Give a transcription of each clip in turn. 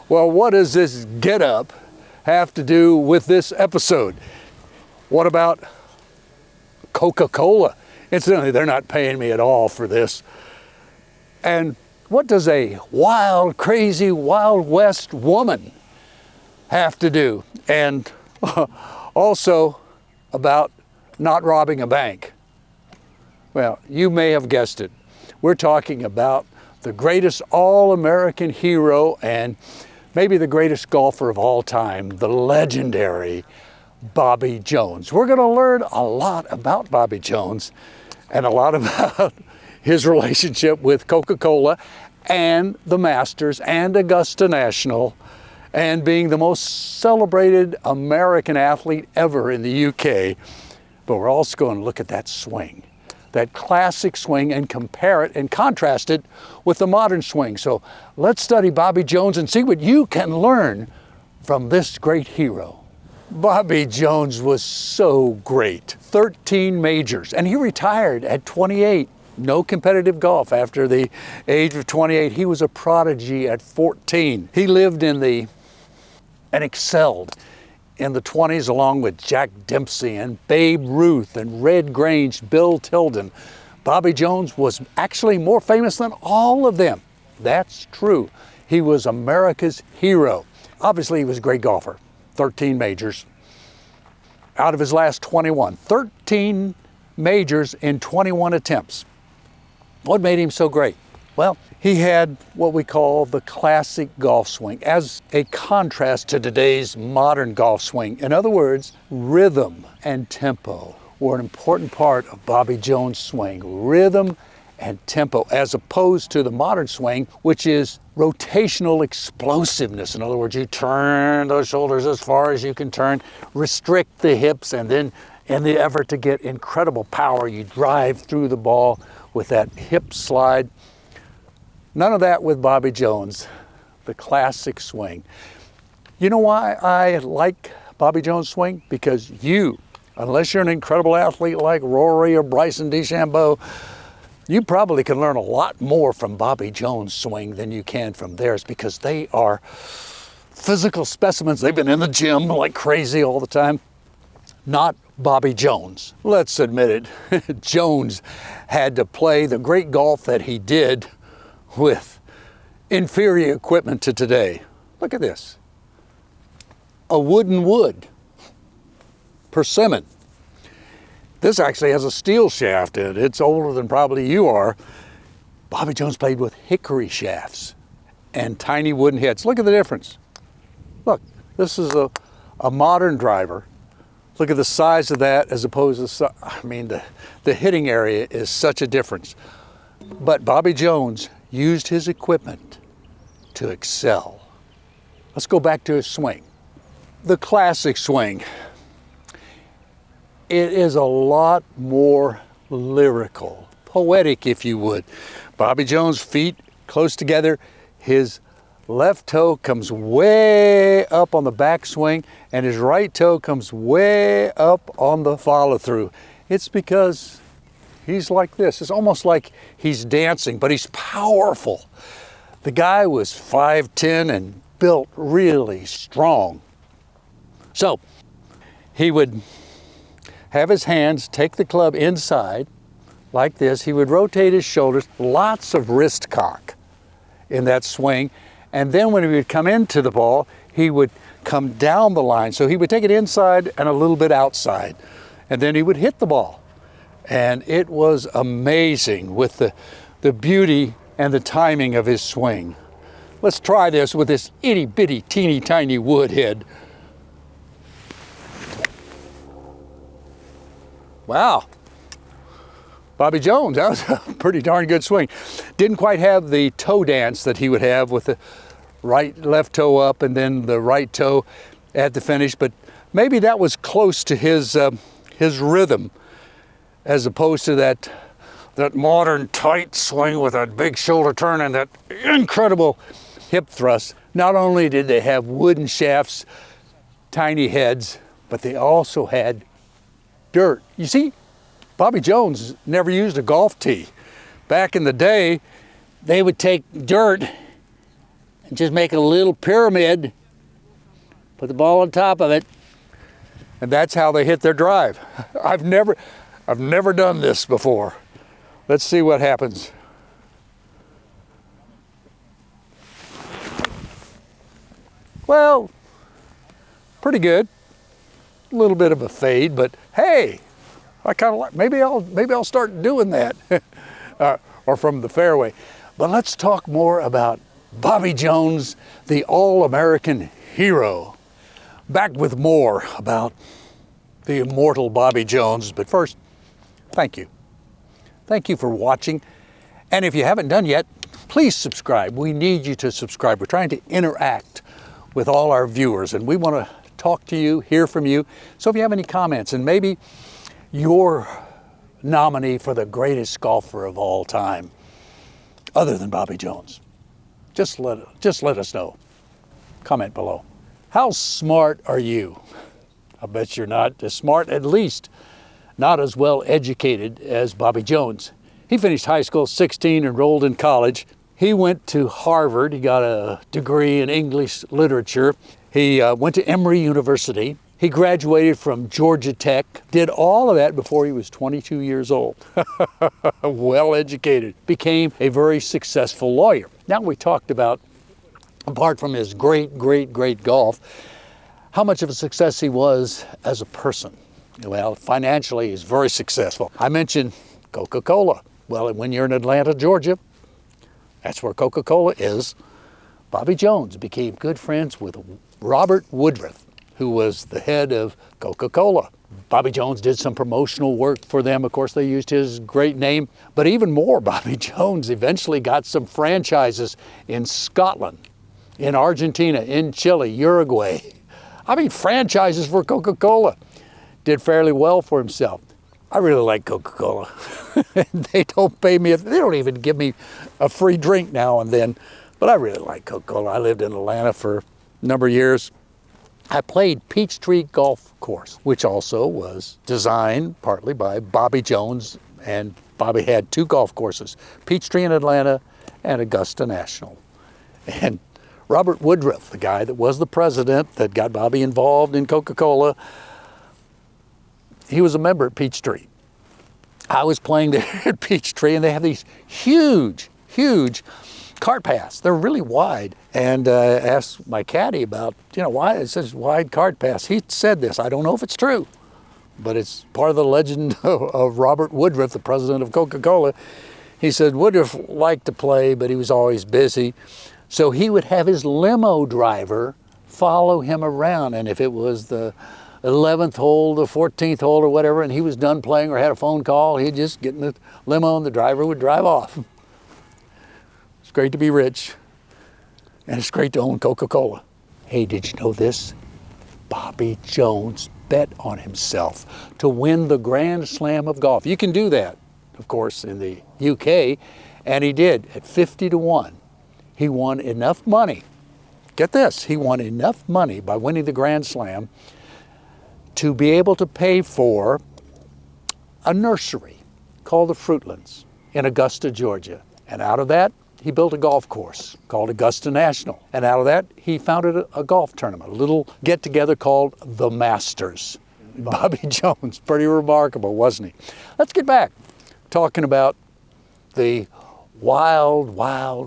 Well, what does this get up have to do with this episode? What about Coca-Cola? Incidentally, they're not paying me at all for this. And what does a wild, crazy, Wild West woman have to do? And also about not robbing a bank. Well, you may have guessed it. We're talking about the greatest all-American hero and maybe the greatest golfer of all time, the legendary Bobby Jones. We're going to learn a lot about Bobby Jones and a lot about his relationship with Coca-Cola and the Masters and Augusta National and being the most celebrated American athlete ever in the UK. But we're also going to look at that swing, that classic swing, and compare it and contrast it with the modern swing. So let's study Bobby Jones and see what you can learn from this great hero. Bobby Jones was so great. 13 majors, and he retired at 28. No competitive golf after the age of 28. He was a prodigy at 14. He lived and excelled in the 20s along with Jack Dempsey and Babe Ruth and Red Grange, Bill Tilden. Bobby Jones was actually more famous than all of them. That's true. He was America's hero. Obviously, he was a great golfer. 13 majors out of his last 21. 13 majors in 21 attempts. What made him so great? Well, he had what we call the classic golf swing as a contrast to today's modern golf swing. In other words, rhythm and tempo were an important part of Bobby Jones' swing. Rhythm and tempo, as opposed to the modern swing, which is rotational explosiveness. In other words, you turn those shoulders as far as you can turn, restrict the hips, and then in the effort to get incredible power, you drive through the ball with that hip slide. None of that with Bobby Jones, the classic swing. You know why I like Bobby Jones' swing? Because unless you're an incredible athlete like Rory or Bryson DeChambeau, you probably can learn a lot more from Bobby Jones' swing than you can from theirs, because they are physical specimens. They've been in the gym like crazy all the time. Not Bobby Jones. Let's admit it, Jones had to play the great golf that he did with inferior equipment to today. Look at this. A wooden wood, persimmon. This actually has a steel shaft in it. It's older than probably you are. Bobby Jones played with hickory shafts and tiny wooden heads. Look at the difference. Look, this is a modern driver. Look at the size of that as opposed to, the hitting area is such a difference. But Bobby Jones used his equipment to excel. Let's go back to his swing. The classic swing. It is a lot more lyrical, poetic, if you would. Bobby Jones' feet close together. His left toe comes way up on the backswing, and his right toe comes way up on the follow-through. It's because he's like this. It's almost like he's dancing, but he's powerful. The guy was 5'10" and built really strong. So he would have his hands take the club inside like this. He would rotate his shoulders, lots of wrist cock in that swing. And then when he would come into the ball, he would come down the line. So he would take it inside and a little bit outside. And then he would hit the ball. And it was amazing with the beauty and the timing of his swing. Let's try this with this itty bitty teeny tiny wood head. Wow. Bobby Jones, that was a pretty darn good swing. Didn't quite have the toe dance that he would have with the left toe up and then the right toe at the finish, but maybe that was close to his rhythm, as opposed to that modern tight swing with that big shoulder turn and that incredible hip thrust. Not only did they have wooden shafts, tiny heads, but they also had dirt. You see, Bobby Jones never used a golf tee. Back in the day, they would take dirt and just make a little pyramid, put the ball on top of it, and that's how they hit their drive. I've never done this before. Let's see what happens. Well, pretty good. A little bit of a fade, but hey, I kind of like, maybe I'll start doing that, or from the fairway. But let's talk more about Bobby Jones, the all-American hero. Back with more about the immortal Bobby Jones. But first, thank you. Thank you for watching. And if you haven't done yet, please subscribe. We need you to subscribe. We're trying to interact with all our viewers, and we want to talk to you, hear from you. So if you have any comments, and maybe your nominee for the greatest golfer of all time, other than Bobby Jones, just let us know. Comment below. How smart are you? I bet you're not as smart, at least not as well educated as Bobby Jones. He finished high school 16, enrolled in college. He went to Harvard. He got a degree in English literature. He went to Emory University. He graduated from Georgia Tech, did all of that before he was 22 years old. Well educated, became a very successful lawyer. Now we talked about, apart from his great golf, how much of a success he was as a person. Well, financially, he's very successful. I mentioned Coca-Cola. Well, when you're in Atlanta, Georgia, that's where Coca-Cola is. Bobby Jones became good friends with Robert Woodruff, who was the head of Coca-Cola. Bobby Jones did some promotional work for them. Of course, they used his great name. But even more, Bobby Jones eventually got some franchises in Scotland, in Argentina, in Chile, Uruguay. I mean, franchises for Coca-Cola. Did fairly well for himself. I really like Coca-Cola. They don't pay me, they don't even give me a free drink now and then, but I really like Coca-Cola. I lived in Atlanta for a number of years. I played Peachtree Golf Course, which also was designed partly by Bobby Jones, and Bobby had two golf courses, Peachtree in Atlanta and Augusta National. And Robert Woodruff, the guy that was the president that got Bobby involved in Coca-Cola, he was a member at Peachtree. I was playing there at Peachtree, and they have these huge cart paths. They're really wide. And asked my caddy about, why it says wide cart paths. He said this. I don't know if it's true, but it's part of the legend of Robert Woodruff, the president of Coca-Cola. He said Woodruff liked to play, but he was always busy. So he would have his limo driver follow him around. And if it was the 11th hole, the 14th hole or whatever, and he was done playing or had a phone call, he'd just get in the limo and the driver would drive off. It's great to be rich, and it's great to own Coca-Cola. Hey, did you know this? Bobby Jones bet on himself to win the Grand Slam of golf. You can do that, of course, in the UK, and he did at 50-1. He won enough money. Get this, he won enough money by winning the Grand Slam to be able to pay for a nursery called the Fruitlands in Augusta, Georgia. And out of that, he built a golf course called Augusta National. And out of that, he founded a golf tournament, a little get-together called the Masters. Bobby Jones, pretty remarkable, wasn't he? Let's get back talking about the wild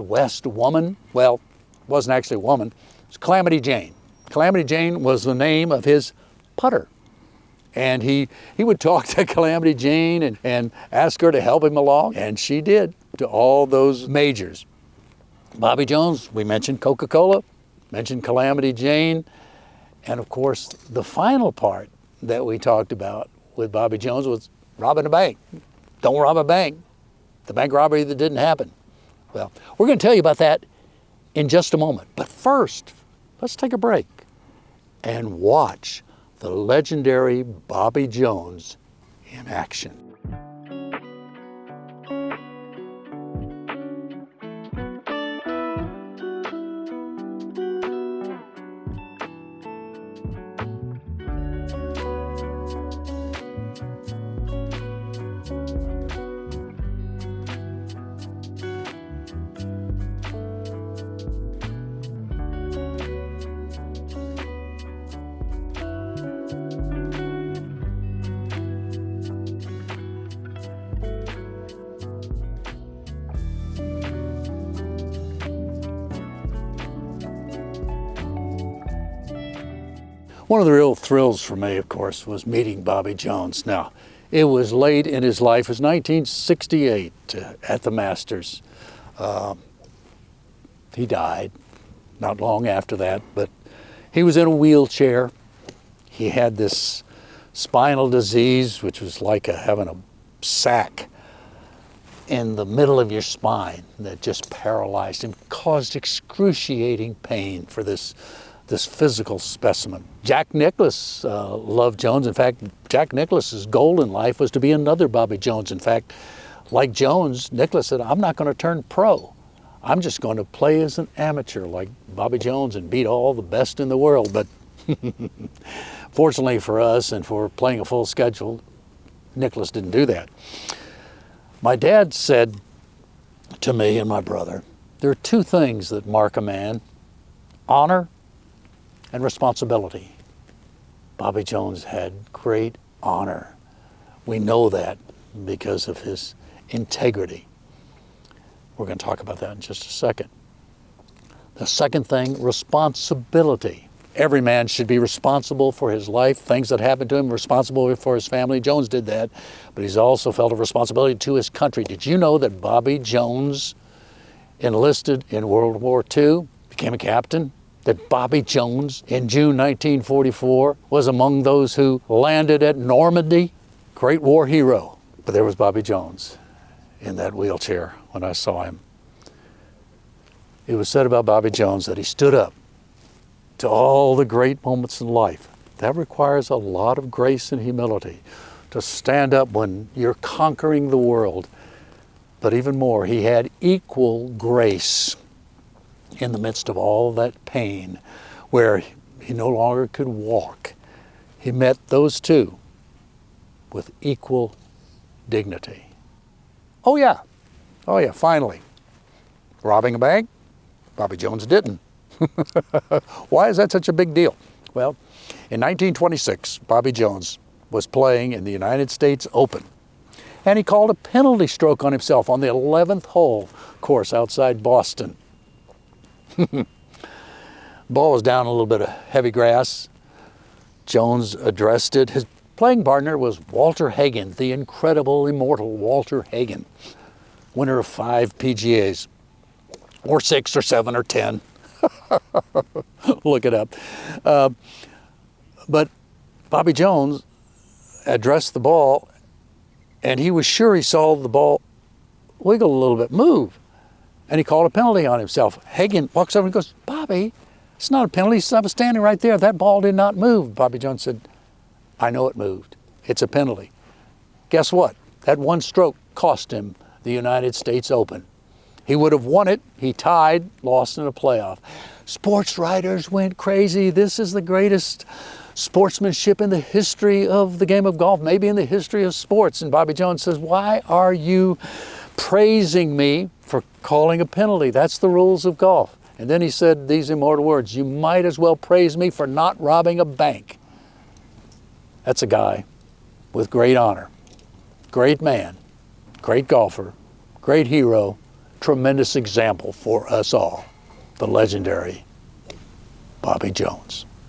west woman. Well, it wasn't actually a woman. It was Calamity Jane. Calamity Jane was the name of his putter. And he would talk to Calamity Jane and ask her to help him along, and she did, to all those majors. Bobby Jones, we mentioned Coca-Cola, mentioned Calamity Jane, and of course, the final part that we talked about with Bobby Jones was robbing a bank. Don't rob a bank. The bank robbery that didn't happen. Well, we're going to tell you about that in just a moment. But first, let's take a break and watch the legendary Bobby Jones in action. One of the real thrills for me, of course, was meeting Bobby Jones. Now, it was late in his life. It was 1968 at the Masters. He died not long after that, but he was in a wheelchair. He had this spinal disease, which was like having a sac in the middle of your spine that just paralyzed him, caused excruciating pain for this physical specimen. Jack Nicklaus loved Jones. In fact, Jack Nicklaus's goal in life was to be another Bobby Jones. In fact, like Jones, Nicklaus said, I'm not going to turn pro. I'm just going to play as an amateur like Bobby Jones and beat all the best in the world. But fortunately for us and for playing a full schedule, Nicklaus didn't do that. My dad said to me and my brother, there are two things that mark a man: honor and responsibility. Bobby Jones had great honor. We know that because of his integrity. We're going to talk about that in just a second. The second thing, responsibility. Every man should be responsible for his life, things that happen to him, responsible for his family. Jones did that, but he's also felt a responsibility to his country. Did you know that Bobby Jones enlisted in World War II, became a captain? That Bobby Jones, in June 1944, was among those who landed at Normandy? Great war hero. But there was Bobby Jones in that wheelchair when I saw him. It was said about Bobby Jones that he stood up to all the great moments in life. That requires a lot of grace and humility, to stand up when you're conquering the world. But even more, he had equal grace in the midst of all that pain, where he no longer could walk. He met those two with equal dignity. Oh yeah, finally. Robbing a bank? Bobby Jones didn't. Why is that such a big deal? Well, in 1926, Bobby Jones was playing in the United States Open, and he called a penalty stroke on himself on the 11th hole course outside Boston. Ball was down a little bit of heavy grass. Jones addressed it. His playing partner was Walter Hagen, the incredible, immortal Walter Hagen, winner of 5 PGAs, or 6 or 7 or 10. Look it up. But Bobby Jones addressed the ball, and he was sure he saw the ball wiggle a little bit, move. And he called a penalty on himself. Hagen walks over and goes, "Bobby, it's not a penalty. I was standing right there. That ball did not move." Bobby Jones said, "I know it moved. It's a penalty." Guess what? That one stroke cost him the United States Open. He would have won it. He tied, lost in a playoff. Sports writers went crazy. This is the greatest sportsmanship in the history of the game of golf, maybe in the history of sports. And Bobby Jones says, "Why are you praising me for calling a penalty? That's the rules of golf." And then he said these immortal words, "You might as well praise me for not robbing a bank." That's a guy with great honor, great man, great golfer, great hero, tremendous example for us all, the legendary Bobby Jones.